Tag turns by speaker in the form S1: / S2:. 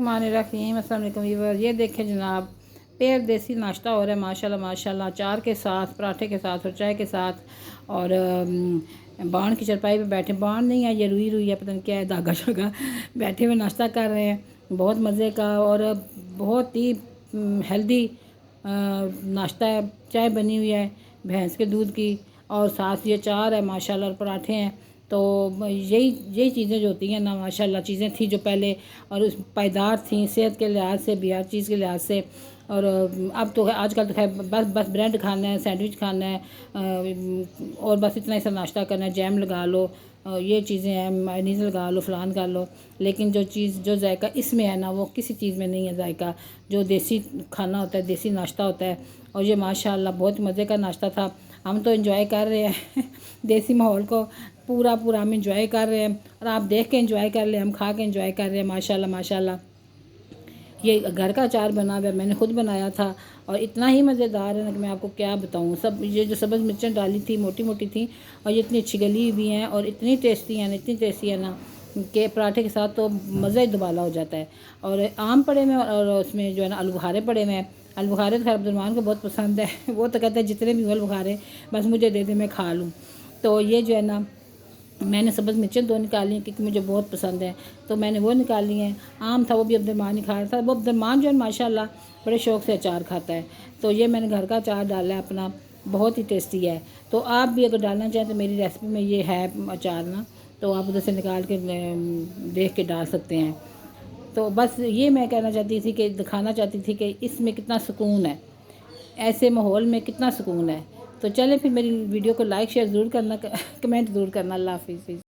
S1: रहीम अस्सलाम वालेकुम व्यूअर। ये देखें जनाब, पेयर देसी नाश्ता हो रहा है माशाल्लाह माशाल्लाह, अचार के साथ, पराठे के साथ और चाय के साथ। और बाण की चरपाई पे बैठे, बाण नहीं है ये रुई रुई है, पता नहीं क्या है, धागा शागा, बैठे हुए नाश्ता कर रहे हैं। बहुत मज़े का और बहुत ही हेल्दी नाश्ता है। चाय बनी हुई है भैंस के दूध की, और साथ ये अचार है माशाल्लाह, और पराठे हैं। तो यही चीज़ें जो होती हैं ना माशाल्लाह, चीज़ें थी जो पहले और उस पायदार थी, सेहत के लिहाज से भी, हर चीज़ के लिहाज से। और अब तो आजकल तो खैर बस ब्रेड खाना है, सैंडविच खाना है, और बस इतना ही सा नाश्ता करना है, जैम लगा लो, ये चीज़ें हैं, मायनीज़ लगा लो, फलान कर लो। लेकिन जो चीज़, जो जायका इसमें है ना, वो किसी चीज़ में नहीं है जायका। जो देसी खाना होता है, देसी नाश्ता होता है। और ये माशाल्लाह बहुत मज़े का नाश्ता था। हम तो एंजॉय कर रहे हैं देसी माहौल को पूरा हम इंजॉय कर रहे हैं। और आप देख के इंजॉय कर ले, हम खा के इंजॉय कर रहे हैं माशाल्लाह माशाल्लाह। ये घर का अचार बना हुआ है, मैंने खुद बनाया था, और इतना ही मज़ेदार है ना कि मैं आपको क्या बताऊँ। सब ये जो सब्ज़ मिर्चें डाली थी, मोटी मोटी थी, और ये इतनी अच्छी गली हुई हैं और इतनी टेस्टी हैं, इतनी टेस्टी है ना कि पराठे के साथ तो मज़ा ही दुबाला हो जाता है। और आम पड़े में, और उसमें जो है ना आलू बुखारे पड़े हुए हैं। आलू बुखारे तो खैर अब्दुलरहमान को बहुत पसंद है वो तो कहता है जितने भी आलू बुखारे बस मुझे दे दे, मैं खा लूँ। तो ये जो है ना, मैंने सब्ज़ मिर्चें 2 निकाली हैं क्योंकि मुझे बहुत पसंद है, तो मैंने वो निकाली हैं। आम था, वो भी अब्दुलरहमान ही खा रहा था। वो अब्दुलरहमान जो है माशाल्लाह बड़े शौक़ से अचार खाता है। तो ये मैंने घर का अचार डाला है अपना, बहुत ही टेस्टी है। तो आप भी अगर डालना चाहें तो मेरी रेसिपी में ये है अचार ना, तो आप उधर से निकाल के देख के डाल सकते हैं। तो बस ये मैं कहना चाहती थी, कि दिखाना चाहती थी कि इसमें कितना सुकून है, ऐसे माहौल में कितना सुकून है। तो चलें फिर, मेरी वीडियो को लाइक शेयर ज़रूर करना, कमेंट ज़रूर करना। अल्लाह हाफ़िज़।